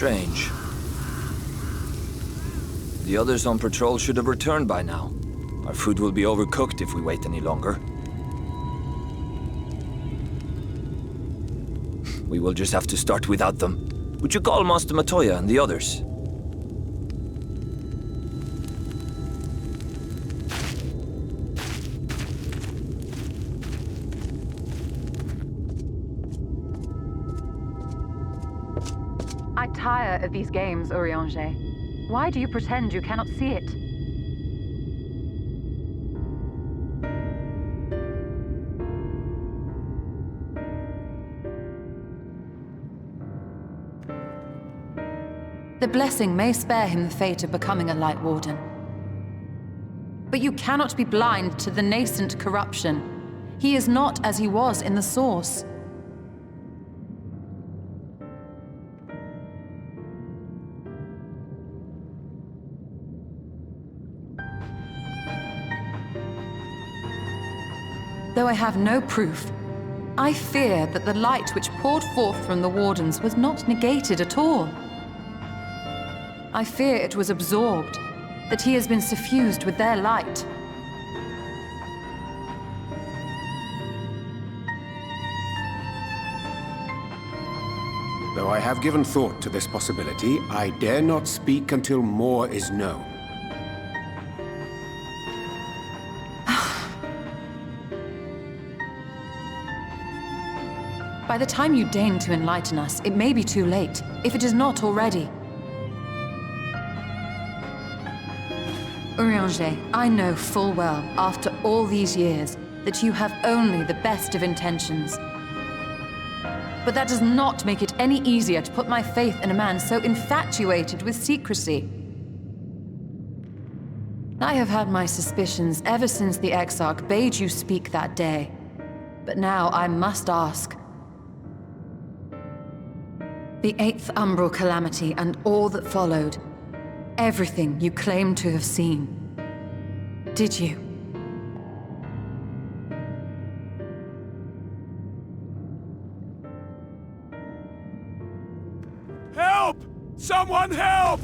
Strange. The others on patrol should have returned by now. Our food will be overcooked if we wait any longer. We will just have to start without them. Would you call Master Matoya and the others? I tire of these games, Urianger. Why do you pretend you cannot see it? The blessing may spare him the fate of becoming a Light Warden. But you cannot be blind to the nascent corruption. He is not as he was in the Source. Though I have no proof, I fear that the light which poured forth from the Wardens was not negated at all. I fear it was absorbed, that he has been suffused with their light. Though I have given thought to this possibility, I dare not speak until more is known. By the time you deign to enlighten us, it may be too late, if it is not already. Urianger, I know full well, after all these years, that you have only the best of intentions. But that does not make it any easier to put my faith in a man so infatuated with secrecy. I have had my suspicions ever since the Exarch bade you speak that day. But now I must ask. The 8th Umbral Calamity and all that followed. Everything you claim to have seen. Did you? Help! Someone help!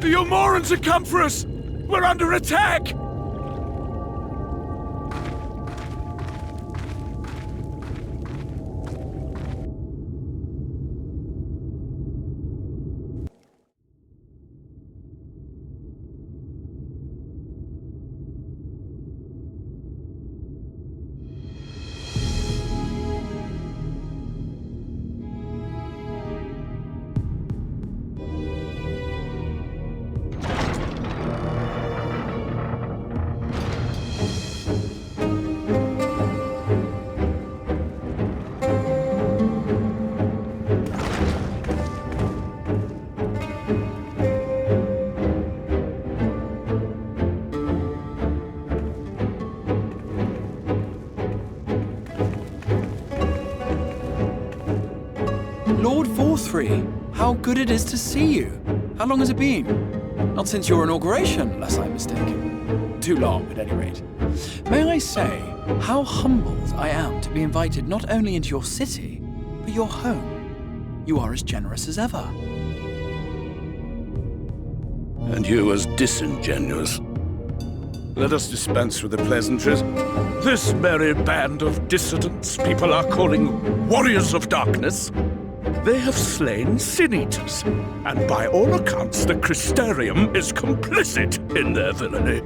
The Eulmorans have come for us! We're under attack! Lord Forthry, how good it is to see you. How long has it been? Not since your inauguration, unless I'm mistaken. Too long, at any rate. May I say how humbled I am to be invited not only into your city, but your home. You are as generous as ever. And you as disingenuous. Let us dispense with the pleasantries. This merry band of dissidents people are calling Warriors of Darkness. They have slain Sin-Eaters, and by all accounts the Crystarium is complicit in their villainy.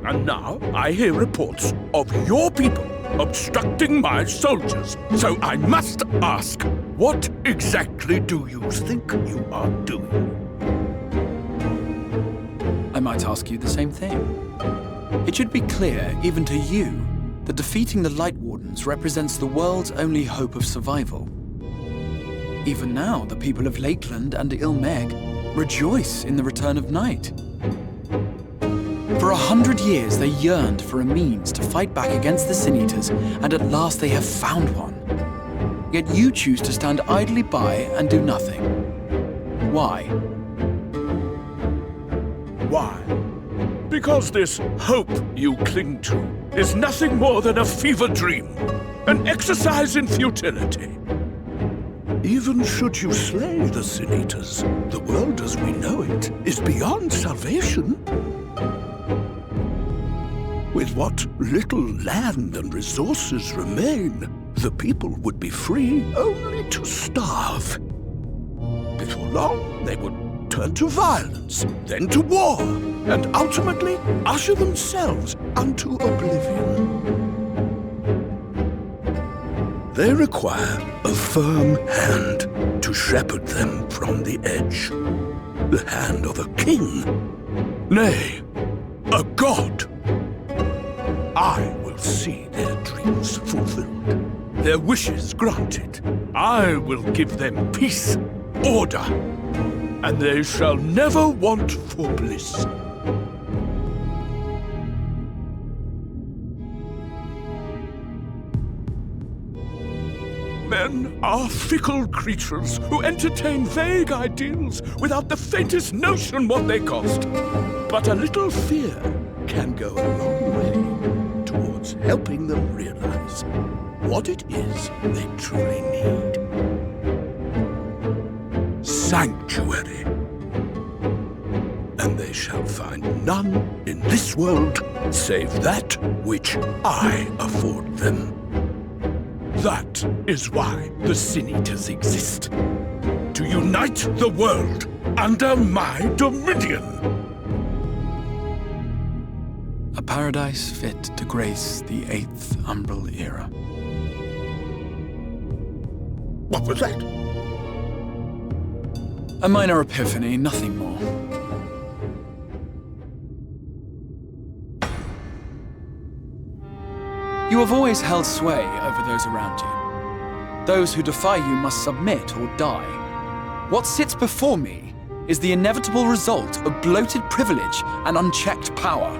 And now I hear reports of your people obstructing my soldiers. So I must ask, what exactly do you think you are doing? I might ask you the same thing. It should be clear, even to you, that defeating the Light Wardens represents the world's only hope of survival. Even now, the people of Lakeland and Ilmeg rejoice in the return of night. For 100 years, they yearned for a means to fight back against the Sin-Eaters, and at last they have found one. Yet you choose to stand idly by and do nothing. Why? Why? Because this hope you cling to is nothing more than a fever dream, an exercise in futility. Even should you slay the Sin Eaters, the world as we know it is beyond salvation. With what little land and resources remain, the people would be free only to starve. Before long, they would turn to violence, then to war, and ultimately usher themselves unto oblivion. They require a firm hand to shepherd them from the edge. The hand of a king, nay, a god. I will see their dreams fulfilled, their wishes granted. I will give them peace, order, and they shall never want for bliss. Men are fickle creatures who entertain vague ideals without the faintest notion what they cost. But a little fear can go a long way towards helping them realize what it is they truly need. Sanctuary. And they shall find none in this world save that which I afford them. That is why the Sin Eaters exist. To unite the world under my dominion. A paradise fit to grace the 8th Umbral era. What was that? A minor epiphany, nothing more. You have always held sway over those around you. Those who defy you must submit or die. What sits before me is the inevitable result of bloated privilege and unchecked power.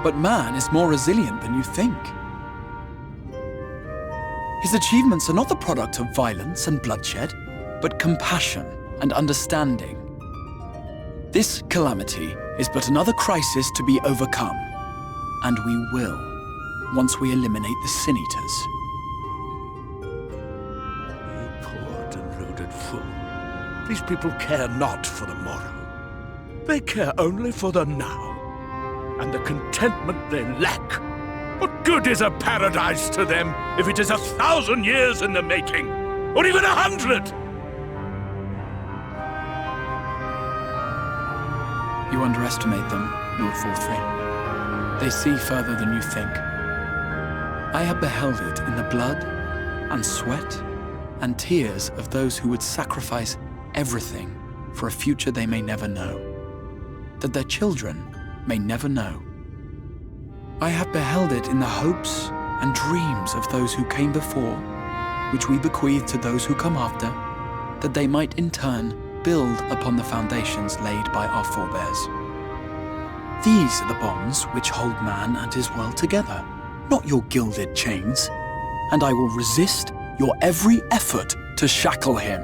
But man is more resilient than you think. His achievements are not the product of violence and bloodshed, but compassion and understanding. This calamity is but another crisis to be overcome, and we will, once we eliminate the Sin Eaters. You poor deluded fool. These people care not for the morrow. They care only for the now, and the contentment they lack. What good is a paradise to them if it is 1,000 years in the making, or even 100? You underestimate them, Lord Forthry. They see further than you think. I have beheld it in the blood and sweat and tears of those who would sacrifice everything for a future they may never know, that their children may never know. I have beheld it in the hopes and dreams of those who came before, which we bequeath to those who come after, that they might in turn build upon the foundations laid by our forebears. These are the bonds which hold man and his world together, not your gilded chains, and I will resist your every effort to shackle him.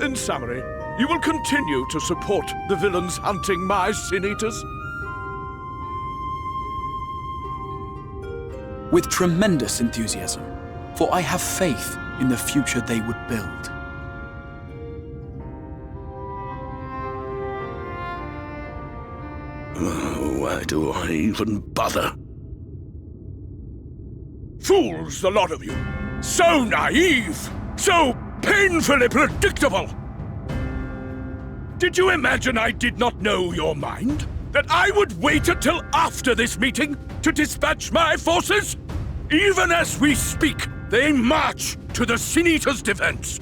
In summary, you will continue to support the villains hunting my Sin Eaters? With tremendous enthusiasm, for I have faith in the future they would build. Why do I even bother? Fools, the lot of you! So naive! So painfully predictable! Did you imagine I did not know your mind? That I would wait until after this meeting to dispatch my forces? Even as we speak, they march to the Sin Eaters' defense.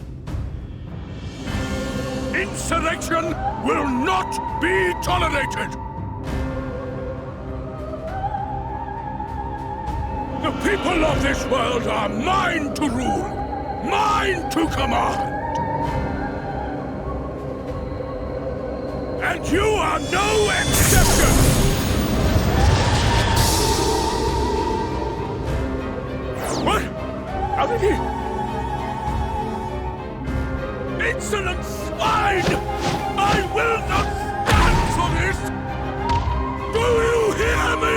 Insurrection will not be tolerated! The people of this world are mine to rule, mine to command. And you are no exception! What? How did he? Insolent swine! I will not stand for this! Do you hear me?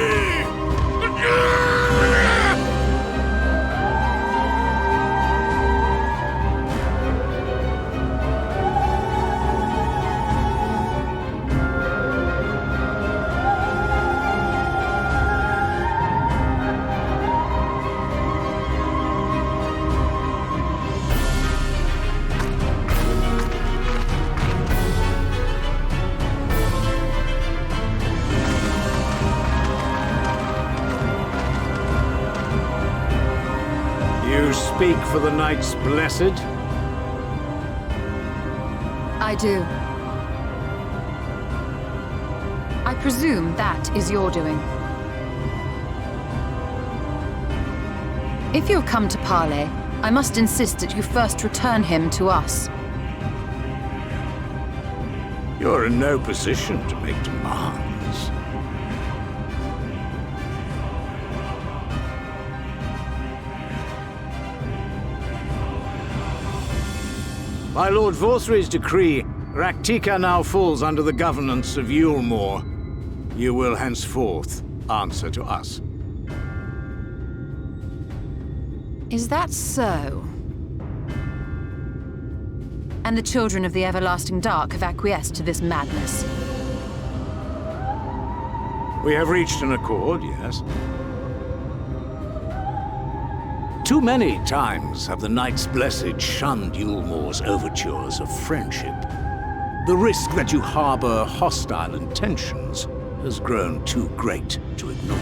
for the Knights Blessed? I do. I presume that is your doing. If you have come to parley, I must insist that you first return him to us. You're in no position to make demands. By Lord Vorthry's decree, Raktika now falls under the governance of Eulmoran. You will henceforth answer to us. Is that so? And the children of the Everlasting Dark have acquiesced to this madness? We have reached an accord, yes. Too many times have the Knights Blessed shunned Eulmoran's overtures of friendship. The risk that you harbor hostile intentions has grown too great to ignore.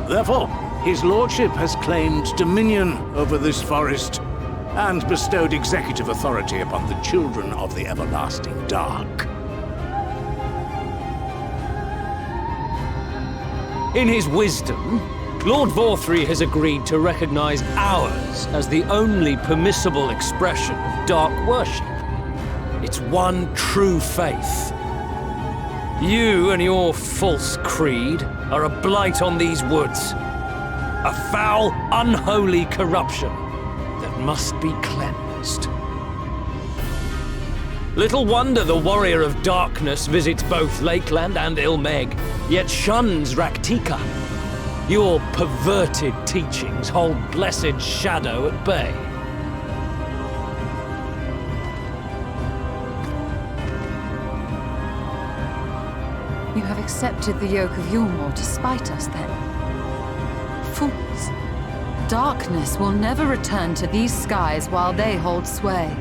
Therefore, his lordship has claimed dominion over this forest and bestowed executive authority upon the children of the Everlasting Dark. In his wisdom, Lord Vorthry has agreed to recognize ours as the only permissible expression of dark worship. It's one true faith. You and your false creed are a blight on these woods. A foul, unholy corruption that must be cleansed. Little wonder the Warrior of Darkness visits both Lakeland and Ilmeg, yet shuns Raktika. Your perverted teachings hold blessed Shadow at bay. You have accepted the yoke of Eulmoran to spite us, then? Fools. Darkness will never return to these skies while they hold sway.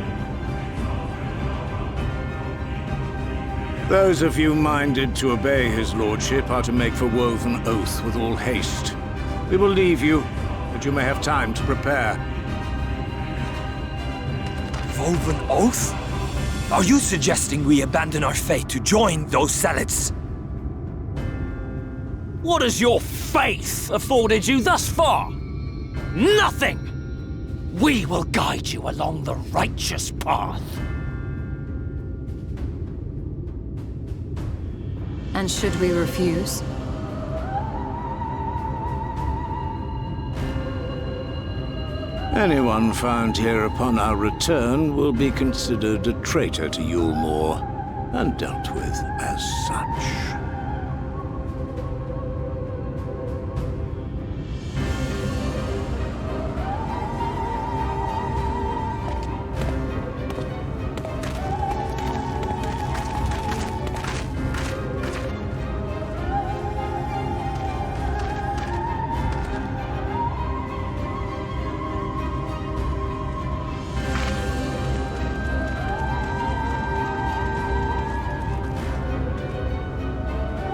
Those of you minded to obey his lordship are to make for Woven Oath with all haste. We will leave you, that you may have time to prepare. Woven Oath? Are you suggesting we abandon our fate to join those zealots? What has your faith afforded you thus far? Nothing! We will guide you along the righteous path. And should we refuse? Anyone found here upon our return will be considered a traitor to Eulmoran and dealt with as such.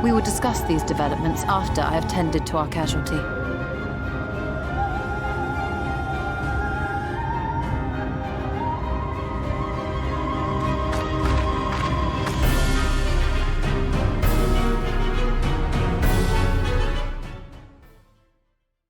We will discuss these developments after I have tended to our casualty.